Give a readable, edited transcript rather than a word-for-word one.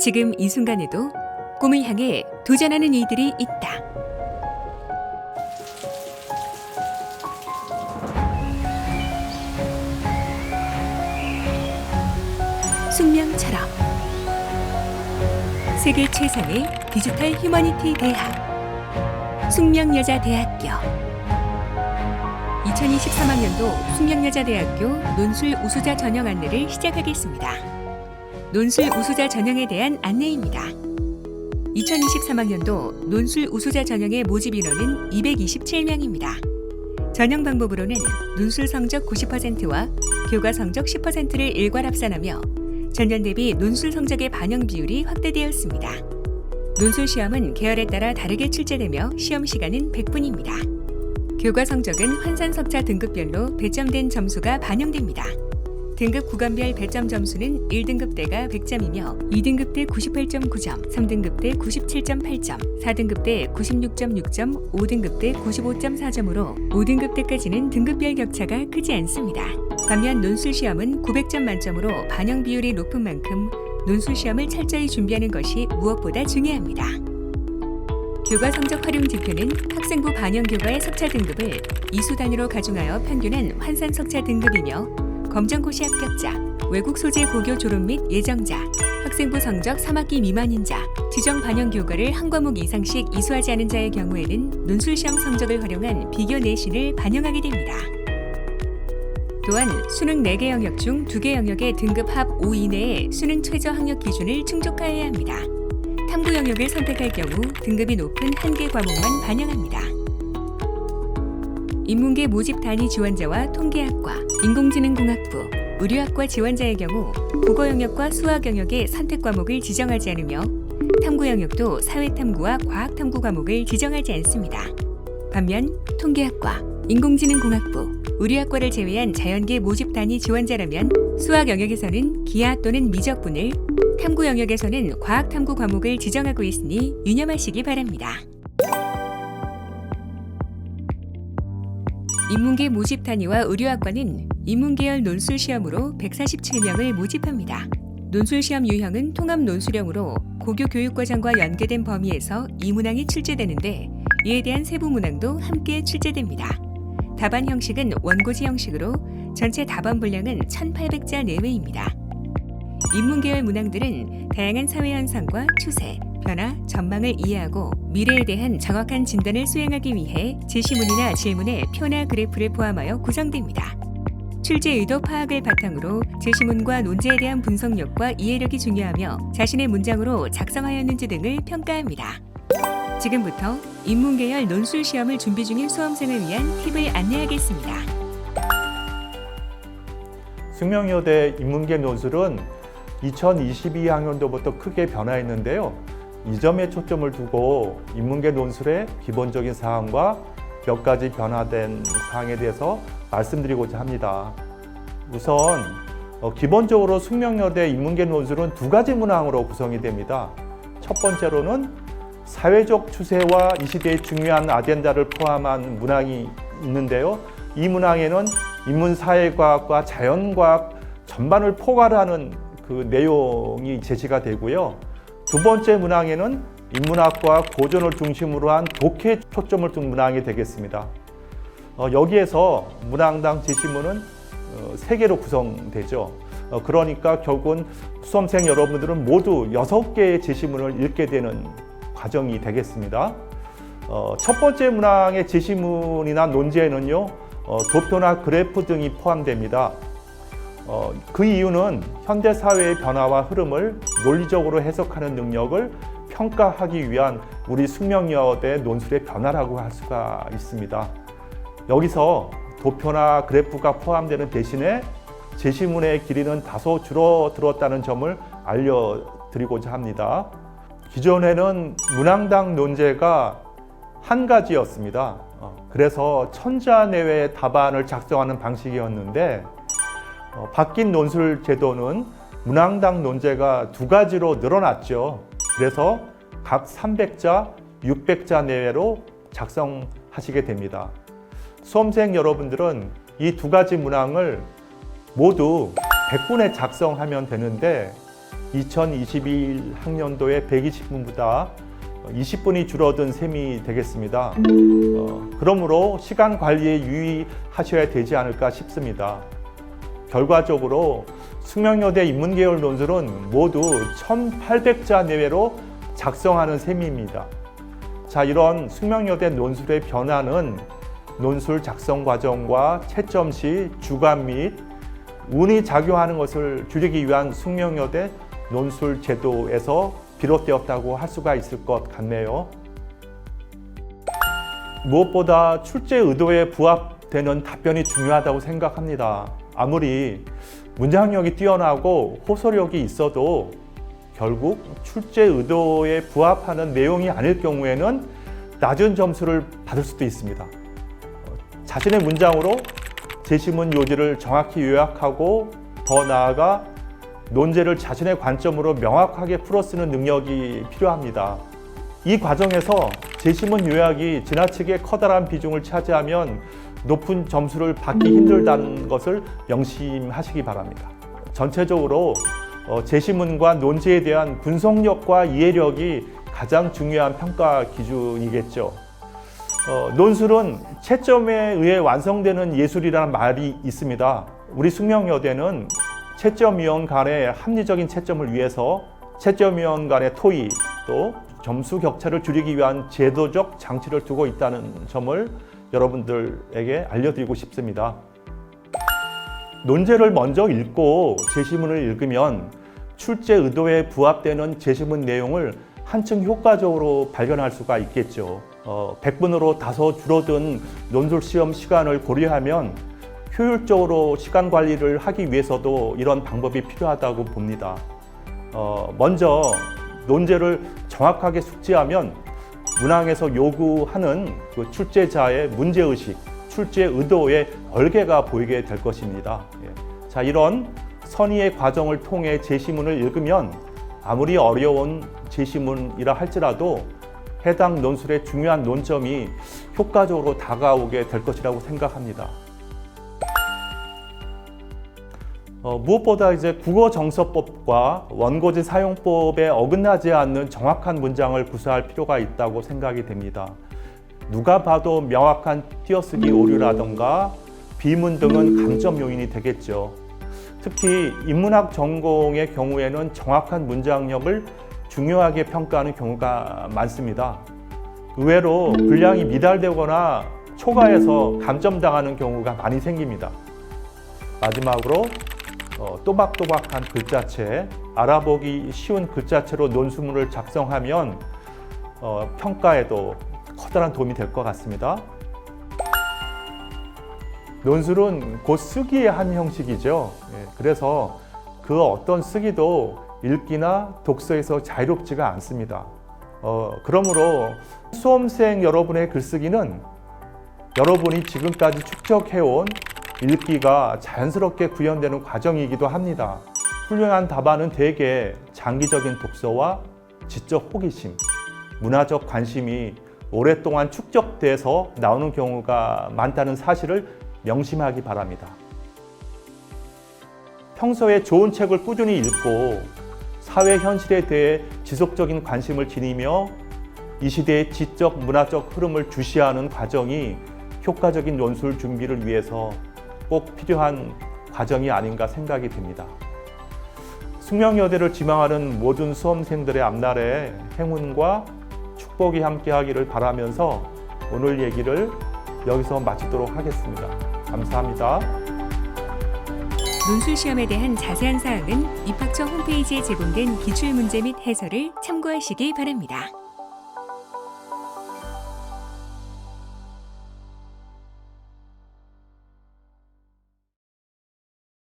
지금 이 순간에도 꿈을 향해 도전하는 이들이 있다. 숙명처럼 세계 최상의 디지털 휴머니티 대학 숙명여자대학교 2023학년도 숙명여자대학교 논술 우수자 전형 안내를 시작하겠습니다. 논술 우수자 전형에 대한 안내입니다. 2023학년도 논술 우수자 전형의 모집 인원은 227명입니다. 전형 방법으로는 논술 성적 90%와 교과 성적 10%를 일괄 합산하며 전년 대비 논술 성적의 반영 비율이 확대되었습니다. 논술 시험은 계열에 따라 다르게 출제되며 시험 시간은 100분입니다. 교과 성적은 환산 석차 등급별로 배점된 점수가 반영됩니다. 등급 구간별 배점 점수는 1등급 때가 100점이며 2등급 때 98.9점, 3등급 때 97.8점, 4등급 때 96.6점, 5등급 때 95.4점으로 5등급 때까지는 등급별 격차가 크지 않습니다. 반면 논술 시험은 900점 만점으로 반영 비율이 높은 만큼 논술 시험을 철저히 준비하는 것이 무엇보다 중요합니다. 교과 성적 활용 지표는 학생부 반영 교과의 석차 등급을 이수 단위로 가중하여 평균한 환산 석차 등급이며 검정고시 합격자, 외국 소재 고교 졸업 및 예정자, 학생부 성적 3학기 미만인 자, 지정 반영 교과를 한 과목 이상씩 이수하지 않은 자의 경우에는 논술 시험 성적을 활용한 비교 내신을 반영하게 됩니다. 또한 수능 4개 영역 중 2개 영역의 등급 합 5 이내의 수능 최저 학력 기준을 충족하여야 합니다. 탐구 영역을 선택할 경우 등급이 높은 1개 과목만 반영합니다. 인문계 모집 단위 지원자와 통계학과, 인공지능공학부, 의료학과 지원자의 경우 국어 영역과 수학 영역의 선택 과목을 지정하지 않으며 탐구 영역도 사회탐구와 과학탐구 과목을 지정하지 않습니다. 반면 통계학과, 인공지능공학부, 의료학과를 제외한 자연계 모집 단위 지원자라면 수학 영역에서는 기하 또는 미적분을, 탐구 영역에서는 과학탐구 과목을 지정하고 있으니 유념하시기 바랍니다. 인문계 모집 단위와 의료학과는 인문계열 논술 시험으로 147명을 모집합니다. 논술 시험 유형은 통합 논술형으로 고교 교육과정과 연계된 범위에서 이 문항이 출제되는데 이에 대한 세부 문항도 함께 출제됩니다. 답안 형식은 원고지 형식으로 전체 답안 분량은 1,800자 내외입니다. 인문계열 문항들은 다양한 사회 현상과 추세, 변화, 전망을 이해하고 미래에 대한 정확한 진단을 수행하기 위해 제시문이나 질문에 표나 그래프를 포함하여 구성됩니다. 출제 의도 파악을 바탕으로 제시문과 논제에 대한 분석력과 이해력이 중요하며 자신의 문장으로 작성하였는지 등을 평가합니다. 지금부터 인문계열 논술 시험을 준비 중인 수험생을 위한 팁을 안내하겠습니다. 숙명여대 인문계 논술은 2022학년도부터 크게 변화했는데요. 이 점에 초점을 두고 인문계 논술의 기본적인 사항과 몇 가지 변화된 사항에 대해서 말씀드리고자 합니다. 우선 기본적으로 숙명여대 인문계 논술은 2가지 문항으로 구성이 됩니다. 첫 번째로는 사회적 추세와 이 시대의 중요한 아젠다를 포함한 문항이 있는데요. 이 문항에는 인문사회과학과 자연과학 전반을 포괄하는 그 내용이 제시가 되고요. 두 번째 문항에는 인문학과 고전을 중심으로 한 독해에 초점을 둔 문항이 되겠습니다. 여기에서 문항당 제시문은 3개로 구성되죠. 그러니까 결국은 수험생 여러분들은 모두 6개의 제시문을 읽게 되는 과정이 되겠습니다. 첫 번째 문항의 제시문이나 논제에는요, 도표나 그래프 등이 포함됩니다. 그 이유는 현대사회의 변화와 흐름을 논리적으로 해석하는 능력을 평가하기 위한 우리 숙명여대 논술의 변화라고 할 수가 있습니다. 여기서 도표나 그래프가 포함되는 대신에 제시문의 길이는 다소 줄어들었다는 점을 알려드리고자 합니다. 기존에는 문항당 논제가 한 가지였습니다. 그래서 1000자 내외의 답안을 작성하는 방식이었는데 바뀐 논술 제도는 문항당 논제가 2가지로 늘어났죠. 그래서 각 300자, 600자 내외로 작성하시게 됩니다. 수험생 여러분들은 이 2가지 문항을 모두 100분에 작성하면 되는데 2021 학년도에 120분보다 20분이 줄어든 셈이 되겠습니다. 그러므로 시간 관리에 유의하셔야 되지 않을까 싶습니다. 결과적으로 숙명여대 인문계열 논술은 모두 1,800자 내외로 작성하는 셈입니다. 자, 이런 숙명여대 논술의 변화는 논술 작성 과정과 채점 시 주관 및 운이 작용하는 것을 줄이기 위한 숙명여대 논술 제도에서 비롯되었다고 할 수가 있을 것 같네요. 무엇보다 출제 의도에 부합되는 답변이 중요하다고 생각합니다. 아무리 문장력이 뛰어나고 호소력이 있어도 결국 출제 의도에 부합하는 내용이 아닐 경우에는 낮은 점수를 받을 수도 있습니다. 자신의 문장으로 제시문 요지를 정확히 요약하고 더 나아가 논제를 자신의 관점으로 명확하게 풀어쓰는 능력이 필요합니다. 이 과정에서 제시문 요약이 지나치게 커다란 비중을 차지하면 높은 점수를 받기 힘들다는 것을 명심하시기 바랍니다. 전체적으로 제시문과 논지에 대한 분석력과 이해력이 가장 중요한 평가 기준이겠죠. 논술은 채점에 의해 완성되는 예술이라는 말이 있습니다. 우리 숙명여대는 채점위원 간의 합리적인 채점을 위해서 채점위원 간의 토의 또 점수 격차를 줄이기 위한 제도적 장치를 두고 있다는 점을 여러분들에게 알려드리고 싶습니다. 논제를 먼저 읽고 제시문을 읽으면 출제 의도에 부합되는 제시문 내용을 한층 효과적으로 발견할 수가 있겠죠. 100분으로 다소 줄어든 논술 시험 시간을 고려하면 효율적으로 시간 관리를 하기 위해서도 이런 방법이 필요하다고 봅니다. 먼저 논제를 정확하게 숙지하면 문항에서 요구하는 그 출제자의 문제의식, 출제 의도의 얼개가 보이게 될 것입니다. 자, 이런 선의의 과정을 통해 제시문을 읽으면 아무리 어려운 제시문이라 할지라도 해당 논술의 중요한 논점이 효과적으로 다가오게 될 것이라고 생각합니다. 무엇보다 국어정서법과 원고지 사용법에 어긋나지 않는 정확한 문장을 구사할 필요가 있다고 생각이 됩니다. 누가 봐도 명확한 띄어쓰기 오류라던가 비문 등은 강점 요인이 되겠죠. 특히 인문학 전공의 경우에는 정확한 문장력을 중요하게 평가하는 경우가 많습니다. 의외로 분량이 미달되거나 초과해서 감점당하는 경우가 많이 생깁니다. 마지막으로 또박또박한 글자체, 알아보기 쉬운 글자체로 논술문을 작성하면 평가에도 커다란 도움이 될 것 같습니다. 논술은 곧 쓰기의 한 형식이죠. 그래서 그 어떤 쓰기도 읽기나 독서에서 자유롭지가 않습니다. 그러므로 수험생 여러분의 글쓰기는 여러분이 지금까지 축적해온 읽기가 자연스럽게 구현되는 과정이기도 합니다. 훌륭한 답안은 대개 장기적인 독서와 지적 호기심, 문화적 관심이 오랫동안 축적돼서 나오는 경우가 많다는 사실을 명심하기 바랍니다. 평소에 좋은 책을 꾸준히 읽고 사회 현실에 대해 지속적인 관심을 지니며 이 시대의 지적, 문화적 흐름을 주시하는 과정이 효과적인 논술 준비를 위해서 꼭 필요한 과정이 아닌가 생각이 듭니다. 숙명여대를 지망하는 모든 수험생들의 앞날에 행운과 축복이 함께하기를 바라면서 오늘 얘기를 여기서 마치도록 하겠습니다. 감사합니다. 논술 시험에 대한 자세한 사항은 입학처 홈페이지에 제공된 기출문제 및 해설을 참고하시기 바랍니다.